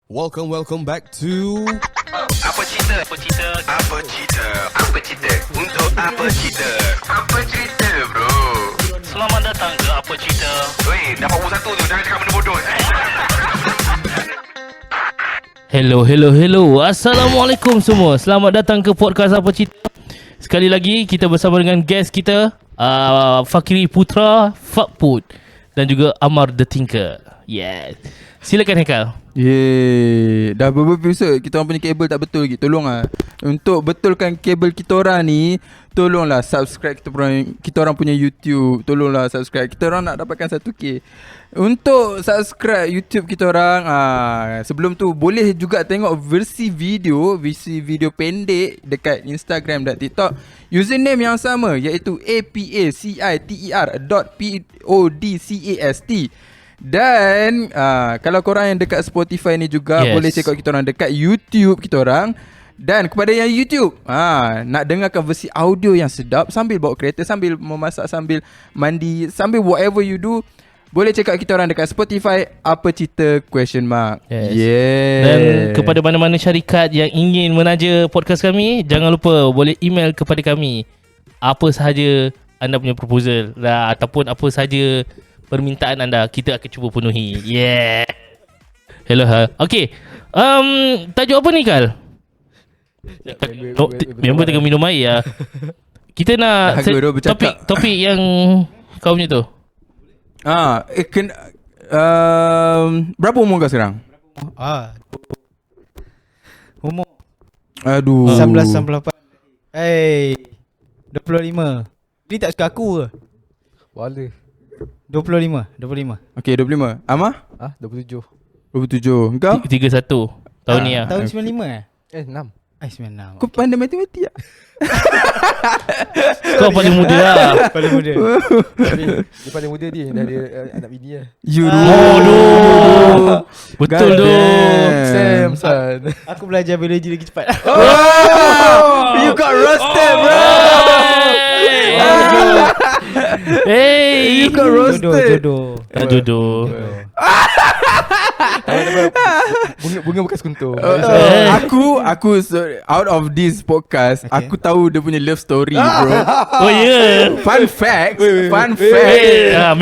Welcome back to Apa cerita? Untuk apa cerita? Apa cerita bro? Selamat datang ke Apa Cerita. Weh, dapat buku satu tu. Jangan cakap benda bodoh. Hello. Assalamualaikum semua. Selamat datang ke podcast Apa Cerita. Sekali lagi kita bersama dengan guest kita, Fakiri Putra, Fakput, dan juga Amar The Tinker. Yes. Silakan Hekal. Dah beberapa episod kita orang punya kabel tak betul lagi. Tolonglah. Untuk betulkan kabel kita orang ni, tolonglah subscribe kita orang punya YouTube. Tolonglah subscribe. Kita orang nak dapatkan 1K. Untuk subscribe YouTube kita orang, sebelum tu boleh juga tengok versi video pendek dekat Instagram dan TikTok. Username yang sama iaitu apaciter.podcast. Dan kalau korang yang dekat Spotify ni juga, boleh check out kita orang dekat YouTube kita orang. Dan kepada yang YouTube, nak dengarkan versi audio yang sedap sambil bawa kereta, sambil memasak, sambil mandi, sambil whatever you do, boleh check out kita orang dekat Spotify Apa Cerita ? Yes. Dan kepada mana-mana syarikat yang ingin menaja podcast kami, jangan lupa boleh email kepada kami apa sahaja anda punya proposal ataupun apa sahaja permintaan anda, kita akan cuba penuhi. Yeah. Hello. Okay. Tajuk apa ni, Kal? Member tengah minum air lah. Kita nak topik yang kau punya tu. Berapa umur kau sekarang? Umur Aduh 1998. 25. Ni tak suka aku ke? Wala 25. Okay, 25. Amar? 27. 27. Engkau? 31 tahun ni lah. Tahun 95 6. 96. Kau pandai matematik tak? Kau paling muda lah. Paling muda. Dia paling muda dia. Dah ada anak bini lah. Betul tu. Sam son. Aku belajar biologi lagi cepat. You got roasted, bro. Hey, You got roasted. Jodoh. Bunga bekas kuntur. Aku out of this podcast, aku tahu dia punya love story, bro. Oh yeah. Fun facts. Memang Dengar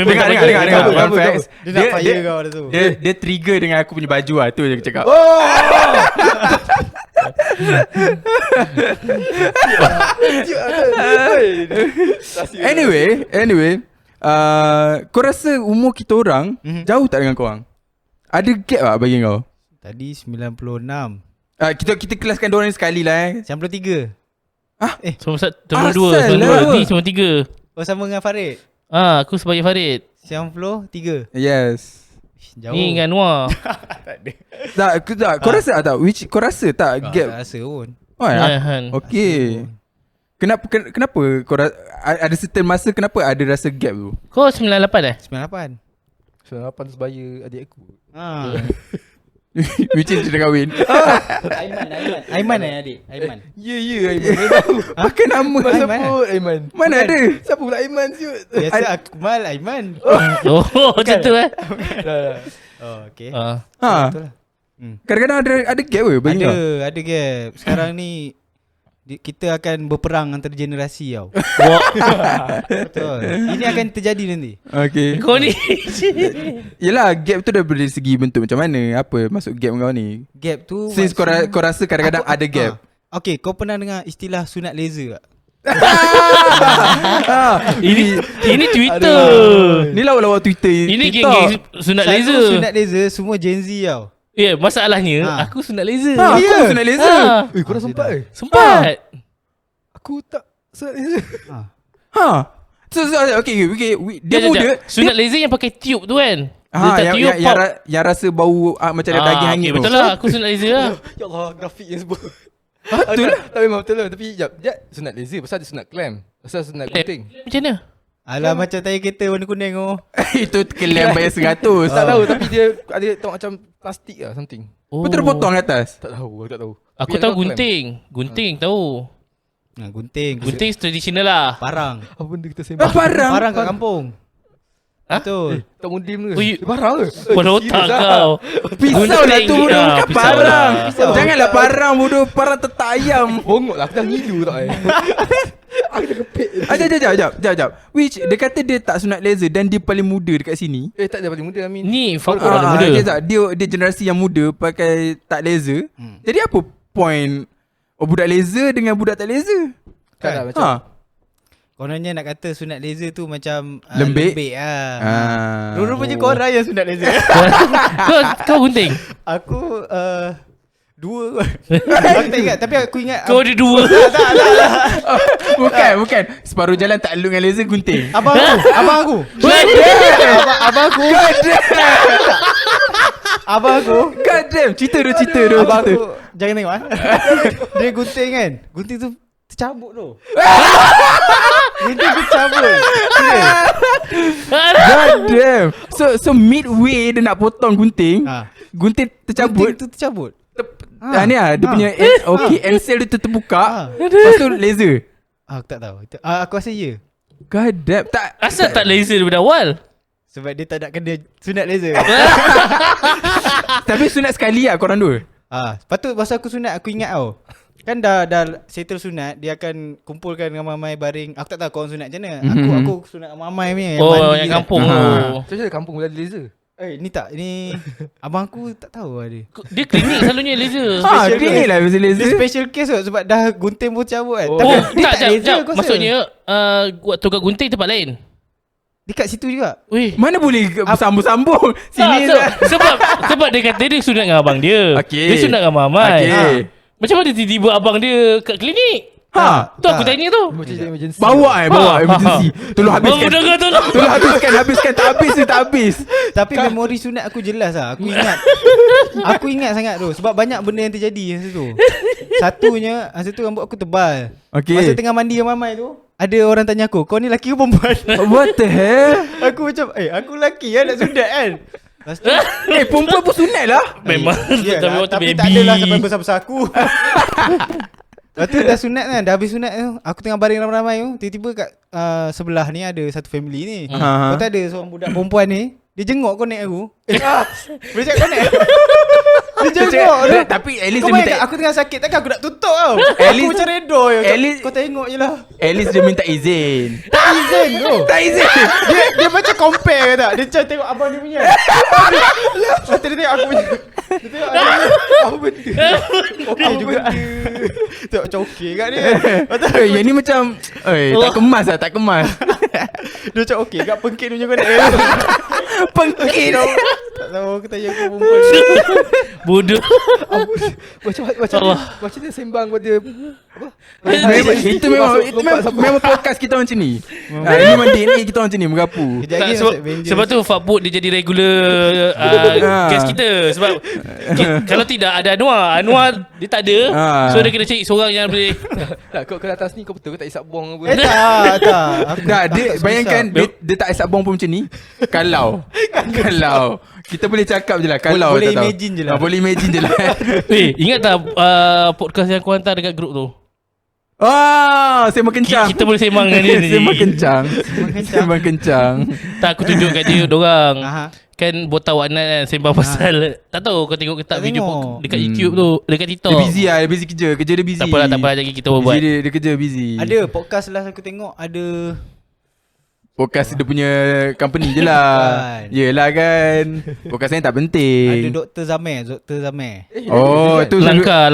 fun facts. Dia nak fire kau dah tu. Dia trigger dengan aku punya baju lah. Tu je aku cakap. Anyway, kau rasa umur kita orang jauh tak dengan korang? Ada gap tak bagi kau? Tadi 96. Kita kelaskan diorang ni sekali lah 93. Nombor 2, ni nombor 3. Oh, sama dengan Farid. Aku sebagai Farid. 93. Yes. Jauh. Ni dengan Noah. Tak, kau rasa tak? Kau rasa tak gap? Tak rasa pun. Okay. Kenapa kau ada certain masa kenapa ada rasa gap tu? Kau 98 98. 98 sebaya adik aku. Which is dah kahwin. Aiman adik. Aiman. Ya Aiman. Pakai nama Sebut Aiman. mana ada? Siapa pula Aiman siut? Biasa Akmal Aiman. Oh macam tu Oh, okay. Ha. Kadang-kadang ada gap ke bagi kau? Ada gap. Sekarang ni kita akan berperang antara generasi tau. Betul. Ini akan terjadi nanti. Okay. Kau ni Yelah, gap tu dari segi bentuk macam mana? Apa masuk gap kau ni? Gap tu Since kau rasa kadang-kadang ada gap. Okay, kau pernah dengar istilah sunat laser tak? Ini Twitter. Ni lawak-lawak Twitter. Ini geng-geng sunat laser. Sunat laser semua Gen Z tau. Masalahnya aku sunat laser. Aku sunat laser. Kau dah sempat Sempat. Aku tak sunat laser. So, okay. Dia muda. Sunat laser yang pakai tube tu kan. Yang rasa bau macam ada daging hangit tu. Betul lah, aku sunat laser lah. Ya Allah, grafik yang sebut. Betul lah. Tak memang betul lah. Tapi jap, sunat laser pasal dia sunat clamp. Pasal sunat gunting. Macam mana? Alah macam tayar kereta warna kuning oh. Itu kelem bayar 100. Tak tahu tapi dia ada tengok macam plastik lah something. Betul terpotong atas. Tak tahu. Aku tahu gunting. Gunting tahu. Gunting Gunting tradisional lah. Parang. Apa benda kita sembang? Parang Parang kat kampung. Betul. Tak mundim ke? Ui. Barang ke? Pada otak kau. Pisau lah tu bodoh, Ah, bukan pisau parang. lah. Janganlah parang bodoh, parang tetap ayam. Bongok lah, aku dah ngilu tak Aku dah kepek. Sekejap. Which dia kata dia tak sunat laser dan dia paling muda dekat sini. Tak ada paling muda Amin. Ni faktor paling muda. Sekejap, dia generasi yang muda pakai tak laser. Jadi apa point budak laser dengan budak tak laser? Tak lah macam Kononnya nak kata sunat laser tu macam Lembik? lembik lah. Oh. Rupa-rupa korang yang sunat laser. Kau gunting. Aku dua kot. Aku tak ingat. Tapi aku ingat Kau ada dua. Bukan. Separuh jalan tak elok dengan laser gunting. Abang aku Abang aku God damn, cerita dia. Abang aku jangan tengok dia gunting kan. Gunting tu tercabut tu. Gunting tercabut. Serius. God damn. So midway dia nak potong gunting, gunting tercabut. Gunting tu tercabut. Ni dia punya end cell dia terbuka. Lepas tu laser. Aku tak tahu. Aku rasa ya. God damn. Tak. Asal tak laser daripada awal? Sebab dia tak nak kena sunat laser. Tapi sunat sekali lah korang dua. Patut masa aku sunat aku ingat tau. Kan dah settle sunat, dia akan kumpulkan ramai-ramai baring. Aku tak tahu korang sunat macam mana. Aku sunat ramai-ramai punya. Oh, yang kampung tu. Macam mana kampung boleh ada laser? Ni abang aku tak tahu lah dia. Dia klinik selalunya laser. Dia ni lah laser. Dia special case kot sebab dah gunting pun cabut kan. Oh, Tapi dia tak, tak laser jap. aku rasa. Maksudnya waktu kau gunting tempat lain. Dekat situ juga. Weh. Mana boleh sambung-sambung. Sini lah. Sebab dia kata dia sunat dengan abang dia. Okey. Dia sunat dengan mamai. Okey. Macam mana tiba-tiba abang dia kat klinik? Tu aku tanya tu. Macam emergency. Bawa emergency. Tolong habiskan. Dengar tolong. Tolong habiskan. Tak habis. Tapi memori sunat aku jelas lah. Aku ingat. Aku ingat sangat tu. Sebab banyak benda yang terjadi masa tu. Masa tu rambut aku tebal. Okay. Masa tengah mandi dengan mamai tu, ada orang tanya aku, kau ni lelaki ke perempuan? What the hell? Aku macam, aku lelaki lah nak sunat kan. Lepas tu, Perempuan pun sunat lah. Memang. tapi tak adalah sampai besar-besar aku. Lepas tu dah sunat kan. Dah habis sunat tu, aku tengah baring ramai-ramai tu, tiba-tiba kat sebelah ni ada satu family ni. Lepas tu ada seorang budak perempuan ni, dia jenguk connect aku. Boleh cakap connect? Dia jenguk tu. Tapi at least Kau dia minta, bayangkan aku tengah sakit, takkan aku nak tutup tau. At Aku least- macam redor je. at least- Kau tengok je lah. at least dia minta izin. Tak izin tu. Tak izin. Dia macam compare ke tak? Dia macam tengok abang dia punya. Lepas tu dia tengok aku punya. Dia tengok aku punya. Apa benda? Okey juga. Tengok macam okey kat dia. Lepas tu Yang ni macam tak kemas lah, tak kemas. dia macam okey kat pengkit dia punya kau nak. Pengkit. Tak tahu aku tanya aku perempuan. Bodoh. Macam dia sembang pada Itu memang podcast kita macam ni. Ini memang DNA kita macam ni mengapu. Kejap Tak, lagi sebab, masuk Avengers. sebab tu Fakbut dia jadi regular guest kita. Sebab kalau tidak ada Anwar dia tak ada. So dia kena cari seorang yang boleh. kau atas ni kau betul ke tak isap buang apa? Tak. Aku Tak, dia susah. bayangkan dia tak isap bom pun macam ni. Kalau kita boleh cakap je lah. Kalau Boleh tak tahu. imagine je lah. Boleh imagine je lah. Ingat tak podcast yang kau hantar dekat grup tu? Sembang kencang. Kita boleh sembang dengan dia ni. Sembang kencang. Tak, aku tunjuk kat dia dorang. Aha. Kan botak Waknat kan sembang pasal tak tahu kau tengok ke tak Tak video tengok. dekat YouTube tu, dekat TikTok. Dia busy lah. Dia busy kerja. Kerja dia busy. Tak apalah lagi kita buat. Dia kerja busy. Ada podcast last aku tengok ada Podcast dia punya company je lah. Kan. Yelah kan. Podcast ni tak penting. ada Dr. Zamir. Oh, tu Langkah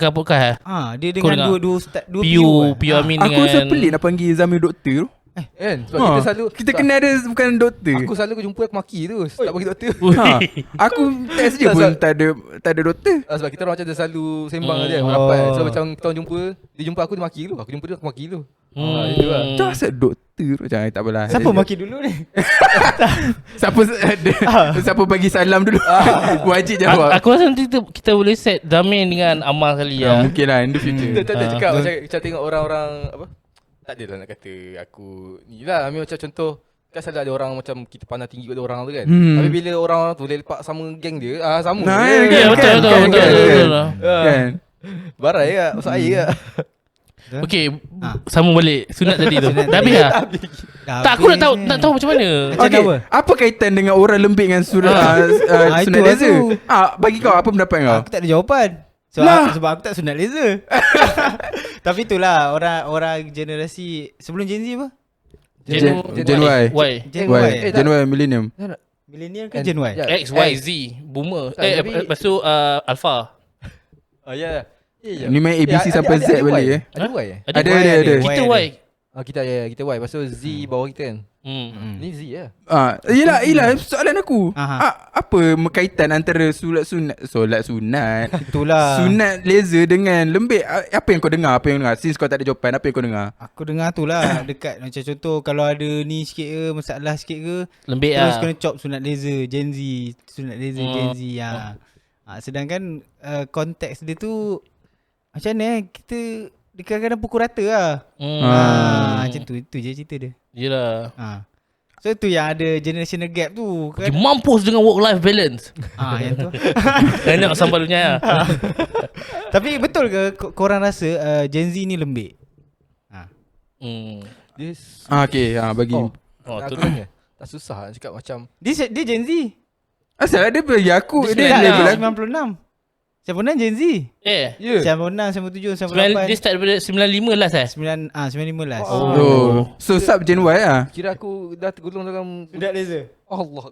podcast. Dia Kau dengan dengar? dua Piu Amin Aku rasa dengan pelik nak panggil Zamir doktor tu. Kan? Sebab kita selalu Kita kena ada bukan doktor. Aku selalu jumpa aku maki tu. Tak bagi doktor. Aku test je pun tak ada doktor. Sebab kita orang macam dia selalu sembang je Oh. rapat. So macam kita orang jumpa, dia jumpa aku dia maki dulu. Aku jumpa dia aku maki dulu. Itu lah. Macam asal doktor macam tak apalah. Siapa maki dulu ni? Siapa bagi salam dulu. Wajib jawab. Aku rasa nanti kita boleh set Zamin dengan Amal kali ya. Mungkin lah in the future. Tak cakap macam tengok orang-orang apa? Tak adalah nak kata aku ni lah. Ambil macam contoh, kan selalu ada orang macam kita pandang tinggi pada orang tu kan. Tapi bila orang tu lepak sama geng dia, sama Nah, je. Ya, betul. Kan. Barai ke? Masuk air ke? Okay, Ha. sambung balik sunat tadi tu. Sunat Dah tadi. habis dah? Tak, aku nak tahu Habis nak tahu macam mana. Macam Okay, apa? apa kaitan dengan orang lembik dengan sunat itu laser? aku. Bagi kau apa pendapat kau? Aku tak ada jawapan. Sebab aku tak sunat laser. Tapi itulah orang generasi sebelum Gen Z apa? Gen Y. Gen Y. Y. Gen Y Millennium. Millennial ke Gen Y? Ya. X, Y, Z, Boomer. Tak, tapi- Lepas tu Alpha. Oh ya. Ni main ABC sampai Z balik Ada Y Ada. Kita Y Y. kita Y. Lepas tu Z bawah kita kan. Hmm. Ni Z ya. Yelah soalan aku. Aha. Apa kaitan antara solat sunat Itulah. sunat laser dengan lembik? Apa yang kau dengar? Since kau tak ada jawapan, apa yang kau dengar? Aku dengar tu lah dekat macam contoh kalau ada ni sikit ke masalah sikit ke Lembik terus lah. kena chop sunat laser Gen Z, sunat laser Gen Z sedangkan konteks dia tu macam mana kita dia kadang-kadang pukul rata lah. Macam tu itu je cerita dia. Yelah. So tu yang ada generational gap tu kan. Dia mampus dengan work-life balance. Yang tu. Enak sambal dunia lah. Tapi betul ke korang rasa Gen Z ni lembik? This Okay, bagi. Oh, aku tu. tanya. Tak susah nak cakap macam Dia Gen Z. Asal dia bagi aku Dia dia sembilan level lah. aku. 96. 96 Gen Z. Yeah. 96, 97, 98. Dia start daripada 95 last 95 last. Oh. So sub Gen Y lah. kira aku dah tergolong dalam Sunat laser. Allah.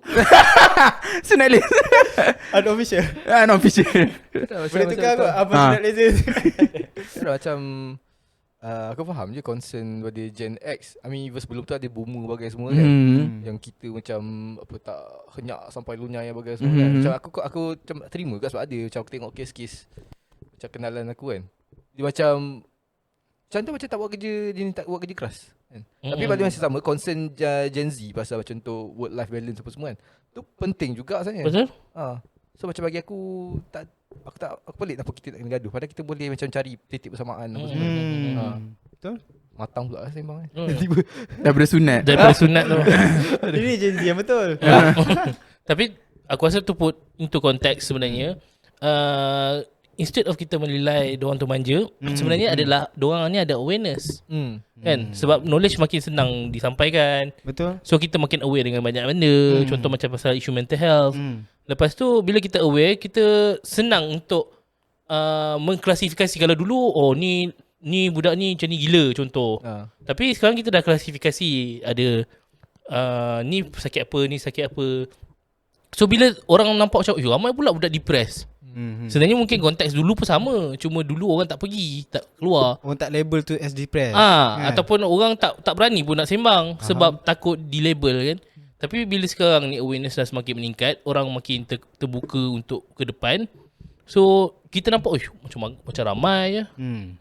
Sunat laser. Unofficial. Non-official. Boleh tukar aku apa sunat laser. Macam aku faham je concern pada Gen X. I mean even sebelum tu ada boomer bagai semua kan. Yang kita macam apa tak henyak sampai lunyai bagai semua kan. Macam aku macam tak terima juga sebab ada macam aku tengok kes-kes macam kenalan aku kan. Dia macam tu macam tak buat kerja, dia ni tak buat kerja keras kan. Tapi pada masa sama concern Gen Z pasal macam tu work life balance apa semua kan. Tu penting juga sebenarnya. Betul? So macam bagi aku aku pelik kenapa kita tak kena gaduh. Padahal kita boleh macam cari titik bersamaan apa semua. Betul. Matang pula sembang kan. Daripada sunat. Daripada sunat tu. Ini Gen Z yang betul. Tapi aku rasa tu put into konteks sebenarnya. Instead of kita menilai diorang tu manja, sebenarnya adalah diorang ni ada awareness. Kan? Sebab knowledge makin senang disampaikan. Betul. So kita makin aware dengan banyak benda. Contoh macam pasal isu mental health. Lepas tu bila kita aware, kita senang untuk mengklasifikasi. Kalau dulu ni budak ni macam ni gila contoh. Tapi sekarang kita dah klasifikasi. Ada ni sakit apa. So bila orang nampak macam ramai pula budak depressed. Sebenarnya mungkin konteks dulu pun sama. Cuma dulu orang tak pergi, tak keluar. Orang tak label tu as depressed. Kan? Ataupun orang tak berani pun nak sembang sebab takut di-label kan. Tapi bila sekarang ni awareness dah semakin meningkat, orang makin terbuka untuk ke depan. So kita nampak macam ramai je.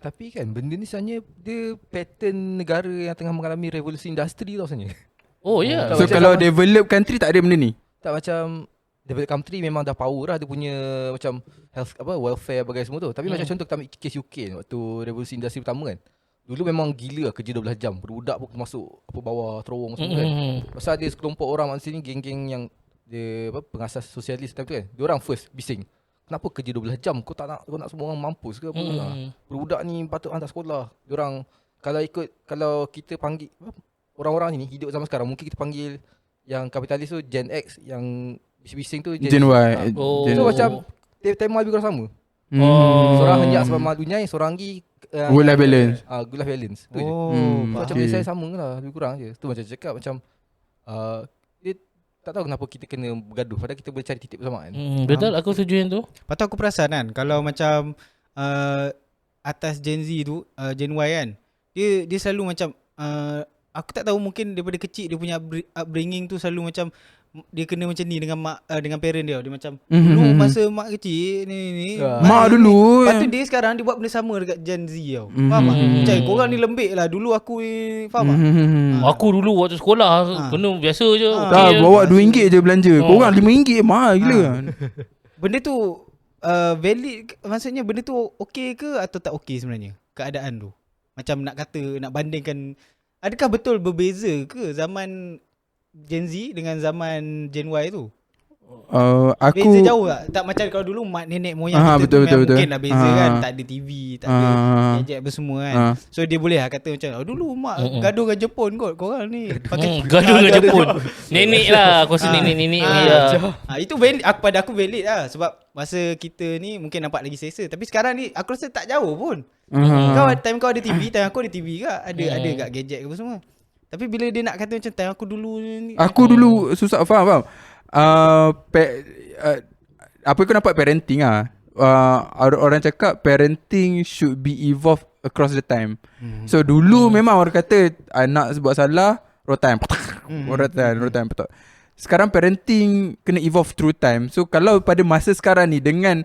Tapi kan benda ni sebenarnya dia pattern negara yang tengah mengalami revolusi industri tau sebenarnya. Oh ya. So kalau develop country tak ada benda ni. Tak macam developed country memang dah power lah dia punya macam health welfare bagai semua tu. Tapi macam contoh kita ambil kes UK waktu revolusi industri pertama kan. Dulu memang gila kerja 12 jam. Budak pun masuk bawah terowong semua kan. Pasal ada sekelompok orang kat sini geng-geng yang dia pengasas sosialis time tu kan. Dia orang first bising. Kenapa kerja 12 jam? Kau nak semua orang mampus ke apa? Budak ni patut hantar sekolah. Dia orang kalau kita panggil orang-orang ni hidup zaman sekarang mungkin kita panggil yang kapitalis tu Gen X, yang bising tu Gen Y. So macam tema lebih kurang sama. Seorang henyak sebab malunya, seorang lagi Work life balance. Good life balance. Tu je. Macam okay. saya sama lah, lebih kurang je. Tu macam cakap macam dia tak tahu kenapa kita kena bergaduh padahal kita boleh cari titik bersamaan. Betul, aku setuju yang tu. Lepas tu aku perasan kan, kalau macam atas Gen Z tu, Gen Y kan, dia selalu macam aku tak tahu, mungkin daripada kecil dia punya upbringing tu selalu macam dia kena macam ni dengan mak, dengan parent dia. Dia macam dulu masa mak kecil ni mak dulu. Lepas tu dia sekarang dia buat benda sama dekat Gen Z tau. Faham tak? Macam korang ni lembik lah, dulu aku ni, faham tak? Aku dulu waktu sekolah kena biasa je. Tak, bawa RM2 je belanja. Korang RM5 mahal gila kan. Benda tu valid, maksudnya benda tu okey ke atau tak okey sebenarnya keadaan tu? Macam nak kata, nak bandingkan, adakah betul berbeza ke zaman Gen Z dengan zaman Gen Y tu? Aku Beza jauh tak? Tak macam kalau dulu mak nenek moyang kita betul, tu betul. mungkin lah beza kan. Tak ada TV, tak ada gadget apa semua kan. So dia boleh lah kata macam dulu mak gaduh dengan Jepun kot. Korang ni pakai Gaduh dengan Jepun. Nenek lah. Aku rasa nenek-nenek itu valid, pada aku valid lah. Sebab masa kita ni mungkin nampak lagi selesa. Tapi sekarang ni aku rasa tak jauh pun. Time kau ada TV, time aku ada TV ke. Ada kat gadget ke apa semua. Tapi bila dia nak kata macam time aku dulu ni, Aku dulu susah faham. Apa kau nampak parenting orang cakap parenting should be evolved across the time. So dulu memang orang kata anak buat salah rotan. Rotan betul. Sekarang parenting kena evolve through time. So kalau pada masa sekarang ni dengan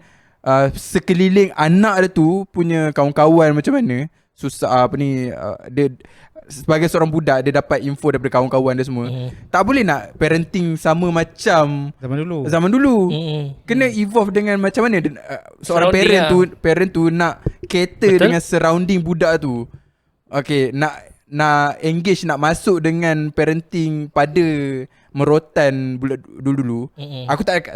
sekeliling anak dia tu punya kawan-kawan macam mana, susah dia sebagai seorang budak dia dapat info daripada kawan-kawan dia semua. Tak boleh nak parenting sama macam zaman dulu. Kena evolve dengan macam mana seorang parent tu nak cater dengan surrounding budak tu. Okay, nak engage, nak masuk dengan parenting pada merotan budak dulu-dulu. Aku tak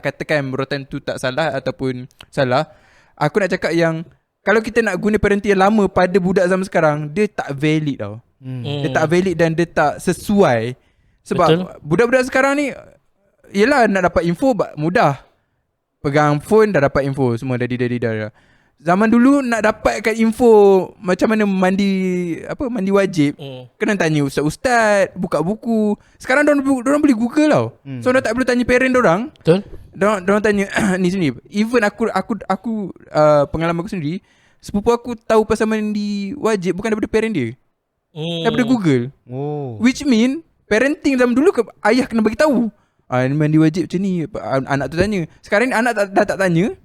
katakan merotan tu tak salah ataupun salah. Aku nak cakap yang kalau kita nak guna parenting yang lama pada budak zaman sekarang, dia tak valid tau. Dia tak valid dan dia tak sesuai. Sebab budak-budak sekarang ni, yelah nak dapat info mudah. Pegang phone dah dapat info semua dah. Zaman dulu nak dapatkan info macam mana mandi wajib, kena tanya ustaz-ustaz, buka buku. Sekarang dorang boleh Google tau. So dorang tak perlu tanya parent dorang. Betul. Dorang tanya ni sini. Even aku pengalaman aku sendiri, sepupu aku tahu pasal mandi wajib bukan daripada parent dia. Daripada Google. Which mean parenting zaman dulu ayah kena bagi tahu. Mandi wajib macam ni, anak tu tanya. Sekarang ni anak dah tak tanya.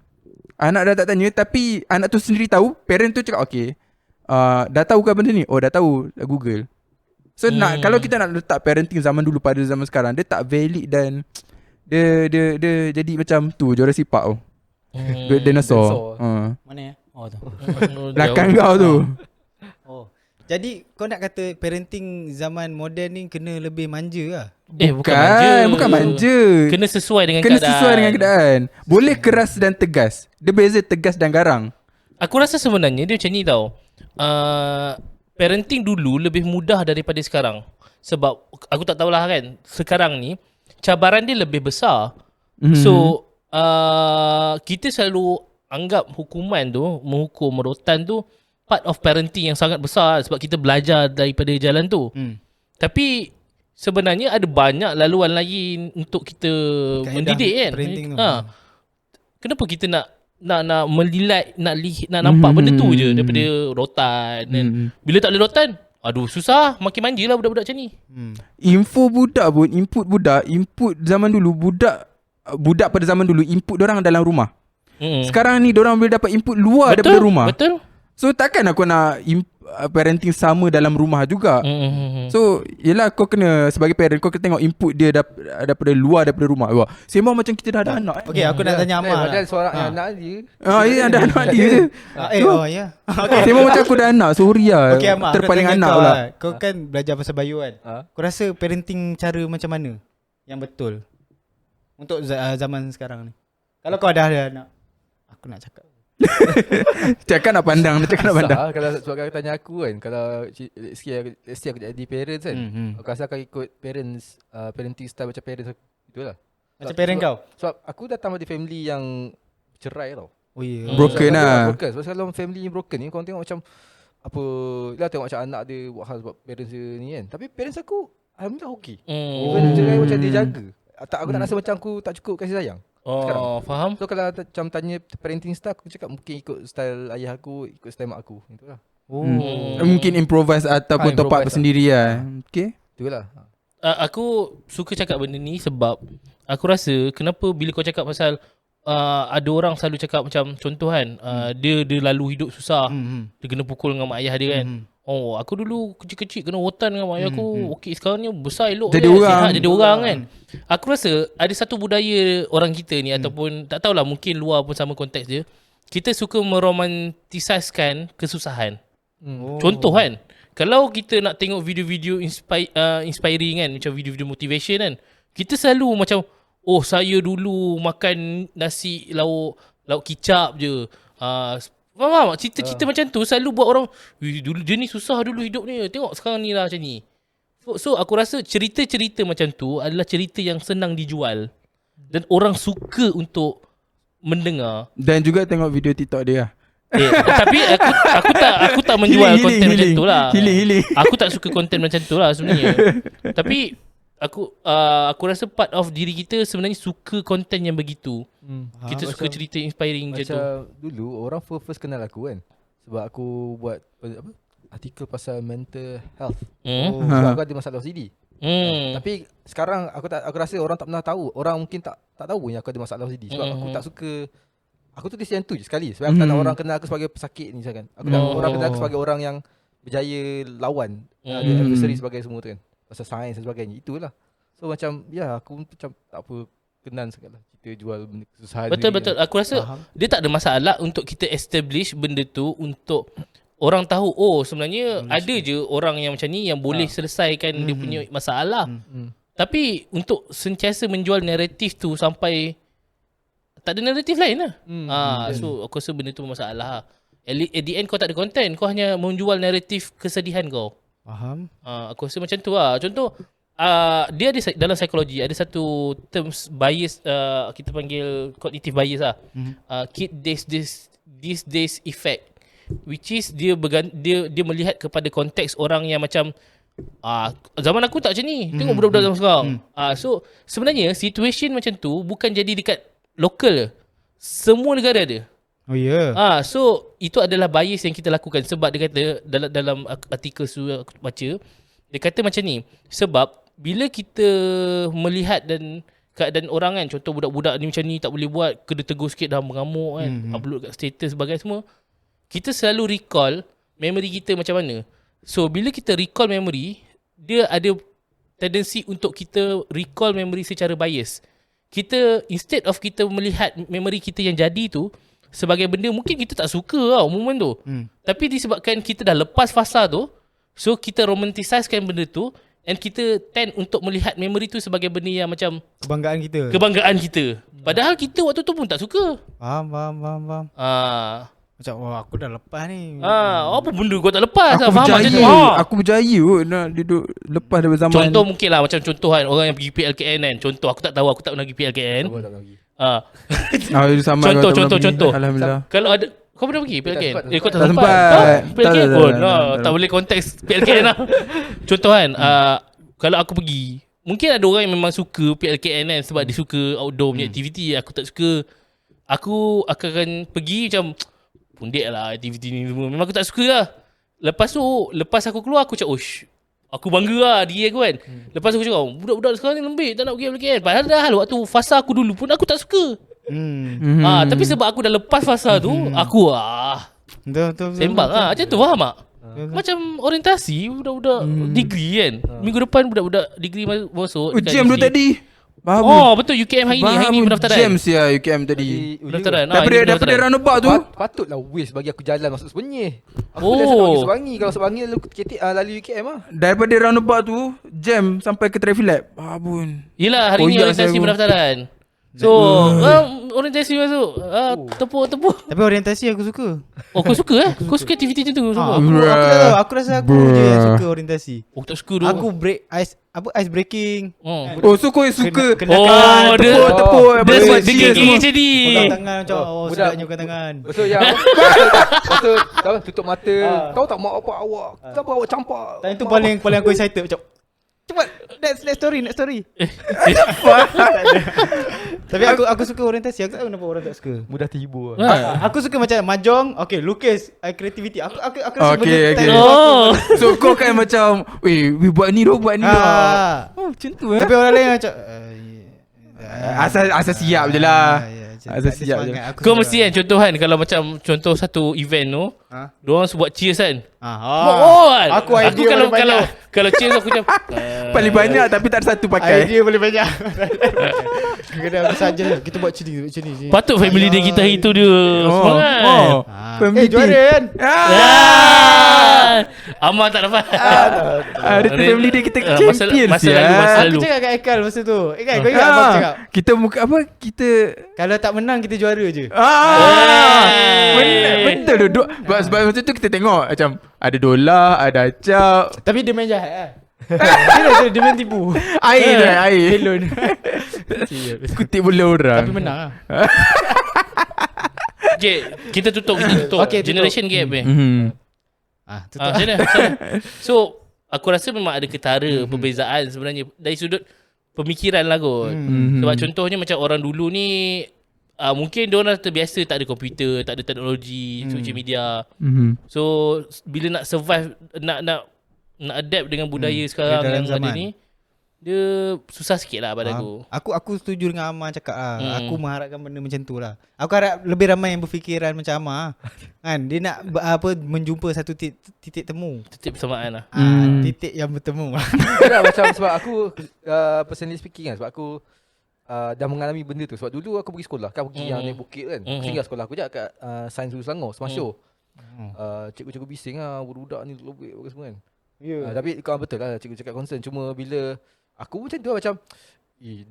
Anak dah tak tanya, tapi anak tu sendiri tahu. Parent tu cakap okay, dah tahu ke benda ni? Oh dah tahu, dah Google. So kalau kita nak letak parenting zaman dulu pada zaman sekarang, dia tak valid dan dia jadi macam tu Jurassic Park dinosaur. mana ya? Oh tu. Belakang kau tu. Jadi kau nak kata parenting zaman moden ni kena lebih manja lah? Bukan manja. Kena sesuai dengan keadaan. Boleh keras dan tegas. Dia beza tegas dan garang. Aku rasa sebenarnya dia macam ni tau. Parenting dulu lebih mudah daripada sekarang. Sebab aku tak tahulah kan, sekarang ni cabaran dia lebih besar. So kita selalu anggap hukuman tu, menghukum rotan tu part of parenting yang sangat besar sebab kita belajar daripada jalan tu. Tapi sebenarnya ada banyak laluan lain untuk kita mendidik kan. Kenapa kita nak melilat, nak nampak benda tu je daripada rotan. Dan bila tak ada rotan, aduh susah, makin manja lah budak-budak macam ni. Info budak pun, input zaman dulu, budak pada zaman dulu input dorang dalam rumah. Sekarang ni dorang boleh dapat input luar daripada rumah. Betul. So takkan aku nak parenting sama dalam rumah juga. So yelah, kau kena sebagai parent, kau kena tengok input dia daripada luar, daripada rumah. Wah, sembang macam kita dah ada anak. Okay, aku nak tanya Amal. Padahal suara anak dia. Ya, ada anak dia. Ya. Sembang macam aku dah anak. Sorry lah. Okay, Amal, terpaling anak pula. Kau kan belajar pasal Bayu kan. Kau rasa parenting cara macam mana yang betul untuk zaman sekarang ni? Kalau kau dah ada anak, aku nak cakap. Cakap nak pandang. Kalau sebab kau tanya aku kan, kalau let's say aku jadi parents kan, aku rasa akan ikut parenting style macam parents aku. Itulah macam parent kau. Sebab aku datang dari family yang cerai tau. Oh ya. Broken lah. Broken. Sebab kalau family broken ni, kau tengok macam apa lah, tengok macam anak dia buat hal sebab parents dia ni kan. Tapi parents aku alhamdulillah okey. Even cerai macam dia jaga. Aku tak rasa macam aku tak cukup kasih sayang. Sekarang. Faham. So kalau macam tanya parenting style, aku cakap mungkin ikut style ayah aku, ikut style mak aku. Itulah. Mungkin improvise ataupun top up sendiri lah. Okay. Itulah. Aku suka cakap benda ni sebab aku rasa kenapa bila kau cakap pasal ada orang selalu cakap macam contoh kan, dia lalu hidup susah, dia kena pukul dengan mak ayah dia kan. Oh, aku dulu kecil-kecil kena rotan dengan mak ayah aku. Okey, sekarang ni besar elok jadi orang. Sihat jadi orang kan. Aku rasa ada satu budaya orang kita ni ataupun tak tahulah, mungkin luar pun sama konteks dia. Kita suka meromantisaskan kesusahan. Contoh kan, kalau kita nak tengok video-video inspiring kan, macam video-video motivation kan, kita selalu macam saya dulu makan nasi lauk kicap je. Faham tak? Cerita-cerita macam tu selalu buat orang, dulu dia ni susah dulu hidup ni. Tengok sekarang ni lah macam ni. So aku rasa cerita-cerita macam tu adalah cerita yang senang dijual. Dan orang suka untuk mendengar. Dan juga tengok video TikTok dia lah. Tapi aku tak menjual konten macam tu lah. Healing. Aku tak suka konten macam tu lah sebenarnya. Tapi aku rasa part of diri kita sebenarnya suka konten yang begitu. Kita suka cerita inspiring macam tu. Macam dulu orang first kenal aku kan, sebab aku buat artikel pasal mental health. Sebab aku ada masalah OCD. Tapi sekarang aku rasa orang tak pernah tahu. Orang mungkin tak tahu yang aku ada masalah OCD. Sebab aku tak suka, aku tulis yang tu je sekali. Sebab aku tak nak orang kenal aku sebagai pesakit ni misalkan. Aku nak orang kenal aku sebagai orang yang berjaya lawan adversary sebagai semua tu kan, pasal sains dan sebagainya. Itulah. So macam aku macam tak apa, kenal sangatlah kita jual benda kesusahan. Betul. Aku rasa dia tak ada masalah untuk kita establish benda tu untuk orang tahu sebenarnya ada je orang yang macam ni yang boleh selesaikan dia punya masalah. Tapi untuk sentiasa menjual naratif tu sampai tak ada naratif lain lah. So aku rasa benda tu masalah. At the end kau tak ada content, kau hanya menjual naratif kesedihan kau. Faham. Aku rasa macam tu lah. Contoh dia ada dalam psikologi ada satu terms bias, kita panggil cognitive bias lah. Kid these days effect, which is dia melihat kepada konteks orang yang macam zaman aku tak macam ni. Tengok budak-budak zaman sekarang. So sebenarnya situation macam tu bukan jadi dekat lokal, semua negara ada. Oh ya. So itu adalah bias yang kita lakukan. Sebab dia kata dalam artikel aku baca, dia kata macam ni, sebab bila kita melihat dan keadaan orang kan, contoh budak-budak ni macam ni tak boleh buat, kena tegur sikit dah mengamuk kan, upload kat status sebagai semua, kita selalu recall memory kita macam mana. So bila kita recall memory, dia ada tendensi untuk kita recall memory secara bias. Kita instead of kita melihat memory kita yang jadi tu sebagai benda mungkin kita tak suka tau moment tu, tapi disebabkan kita dah lepas fasa tu, so kita romanticizekan benda tu, and kita tend untuk melihat memory tu sebagai benda yang macam kebanggaan kita. Padahal kita waktu tu pun tak suka. Faham. Macam aku dah lepas ni. Apa benda kau tak lepas? Aku Faham macam tu. Aku berjaya kot nak duduk lepas daripada zaman. Contoh mungkin lah, macam contoh kan orang yang pergi PLKN kan. Contoh aku tak tahu, aku tak pernah pergi PLKN. Contoh. Alhamdulillah. Kalau ada, kau pernah pergi PLKN? Kau tak Tak sempat. sempat. PLKN Tak, pun tak. tak boleh konteks PLKN lah. Contoh kan, kalau aku pergi, mungkin ada orang yang memang suka PLKN kan, sebab dia suka outdoor punya aktiviti. Aku tak suka. Aku akan pergi macam pundek lah aktiviti ni semua. Memang aku tak suka lah. Lepas aku keluar, aku cakap, aku bangga lah diri aku kan. Lepas aku cakap, budak-budak sekarang ni lembik, tak nak pergi PLKN. Padahal waktu fasa aku dulu pun aku tak suka. Tapi sebab aku dah lepas fasa tu, aku Betul. sembang lah. Macam tu, faham tak? Macam orientasi budak-budak degree kan. Minggu depan budak-budak degree masuk. Jam dulu tadi. Bahabu. Betul, UKM hari ni pendaftaran. Jam sia UKM tadi. Pendaftaran. Daripada roundabout tu. Patutlah waste bagi aku jalan masuk Sebenyi. Aku biasa pergi Sebangi. Kalau Sebangi lalu UKM lah. Daripada roundabout tu jam sampai ke traffic lab. Babun. Yelah, hari ni orientasi pendaftaran. So orientasi masuk, tepuk. Tapi orientasi aku suka. Kau suka Kau suka aktiviti macam tu? Aku tak tahu. Aku rasa aku je yang suka orientasi. Tak suka tu. Aku break ice breaking. So kau suka Kenakan. tepuk. Dia gigi macam ni. Pegang tangan macam sedapnya pegang tangan. Betul yang tutup mata. Tahu tak mak apa awak? Kenapa awak campak? Time tu paling aku excited macam cepat next story. Tapi aku suka orientasi. Aku tak tahu kenapa orang tak suka. Mudah terhibur. Aku suka macam mahjong, lukis, creativity. Aku rasa Okay. So kau kan macam we buat ni buat ni. Macam tu Tapi orang lain macam asal siap je lah. Asal siap je. Kau mesti kan contoh kan, kalau macam contoh satu event tu, diorang buat cheers kan. Aku idea kalau paling banyak. kalau chill aku macam Paling banyak tapi tak ada satu pakai. Idea paling banyak. Kadang aku saja kita buat sini. patut family day kita hari tu dia semangat. Family Juara day. kan. Amal tak dapat. Hari tu family day kita champion masa lalu. Aku cakap kat Ekal masa tu. Ekal kau ingat apa aku cakap? Kita muka apa? Kita Kalau tak menang kita juara je. betul tu. Sebab masa tu kita tengok macam ada dolar, ada acap, Tapi dia main jahat lah. Dia main tipu. air. Belon. Kutip bola orang. Tapi menang lah. Okay, kita tutup. Okay, tutup. Generation gap Tutup. macam mana? So aku rasa memang ada ketara perbezaan sebenarnya dari sudut pemikiran lah kot. Sebab contohnya macam orang dulu ni mungkin diorang terbiasa tak ada komputer, tak ada teknologi, social media. So bila nak survive, nak adapt dengan budaya sekarang dalam yang ada zaman ni, dia susah sikit lah pada aku. Aku setuju dengan Amar cakap lah. Aku mengharapkan benda macam tu lah. Aku harap lebih ramai yang berfikiran macam Amar. Kan dia nak menjumpa satu titik temu. Titik persamaan lah. Titik yang bertemu. Macam sebab aku personally speaking kan, sebab aku dah mengalami benda tu. Sebab dulu aku pergi sekolah kan, pergi yang naik bukit kan. Tinggal sekolah aku je kat Sains Hulu Selangor, Semasyo. Cikgu-cikgu bising lah, budak ni lobek semua kan. Tapi kau betul lah cikgu cakap concern. Cuma bila aku macam tu lah, macam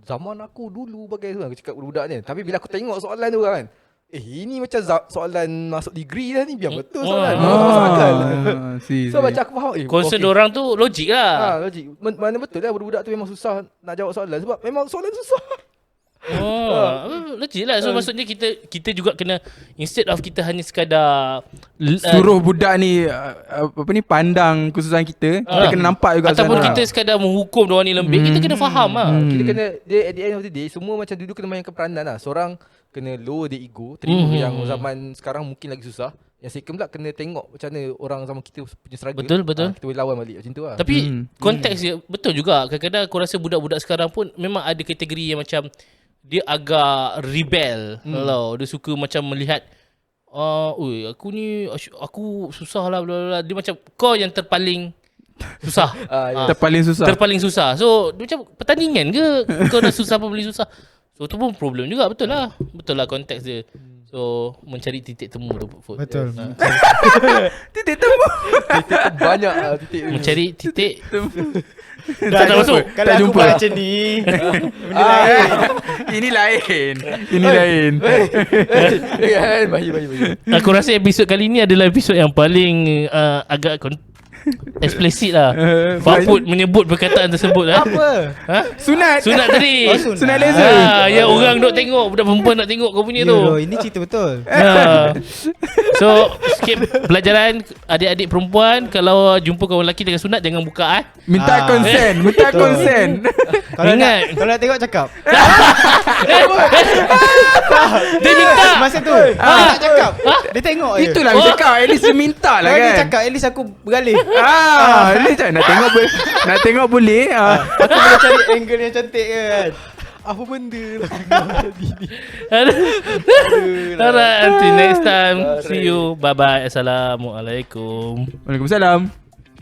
zaman aku dulu bagai tu lah, aku cakap budak ni. Tapi bila aku tengok soalan tu kan, ini macam soalan masuk degree dah ni. Biar betul soalan. Masuk akal. So macam aku faham Concern orang tu logik lah. logik. Mana betul lah budak tu memang susah nak jawab soalan. Sebab memang soalan susah. Legit lah. So maksudnya kita juga kena, instead of kita hanya sekadar suruh budak ni pandang kesusahan kita, kita kena nampak juga ataupun sana. kita sekadar menghukum diorang ni lembik, kita kena faham lah. Kita kena at the end of the day, semua macam dulu kena mainkan peranan lah. Seorang kena lower the ego, terima yang zaman sekarang mungkin lagi susah. Yang second pula kena tengok macam mana orang zaman kita punya struggle. Betul. Kita boleh lawan balik macam tu lah. Tapi konteks dia betul juga. Kadang-kadang aku rasa budak-budak sekarang pun memang ada kategori yang macam dia agak rebel. Dia suka macam melihat aku susah lah bla bla. Dia macam kau yang terpaling susah. Terpaling susah. So dia macam pertandingan ke kau dah susah apa boleh susah. So tu pun problem juga. Betul lah konteks dia. So mencari titik temu tu Food. Betul. Titik temu. Banyak lah titik. Mencari titik Tak masuk. Kalau aku buat macam ni, benda lain. Ini lain. Bahaya. Aku rasa episod kali ni adalah episod yang paling agak eksplisit lah. Faput menyebut perkataan tersebut lah. Apa? Sunat tadi. Sunat laser. Ya orang duk tengok, budak perempuan nak tengok kau punya tu. Ini cerita betul. So skip pelajaran adik-adik perempuan, kalau jumpa kawan lelaki dengan sunat jangan buka Minta konsen. Kalau Ingat. nak tengok cakap. Dia minta. Masa tu dia tak cakap. Dia tengok je. Itulah aku cakap. At least dia minta lah Kalau dia kan. cakap, at least aku beralih. Dia cakap nak tengok boleh. Aku boleh cari angle yang cantik kan. Apa benda lah. Alright, until next time. See you. Bye bye. Assalamualaikum. Waalaikumsalam.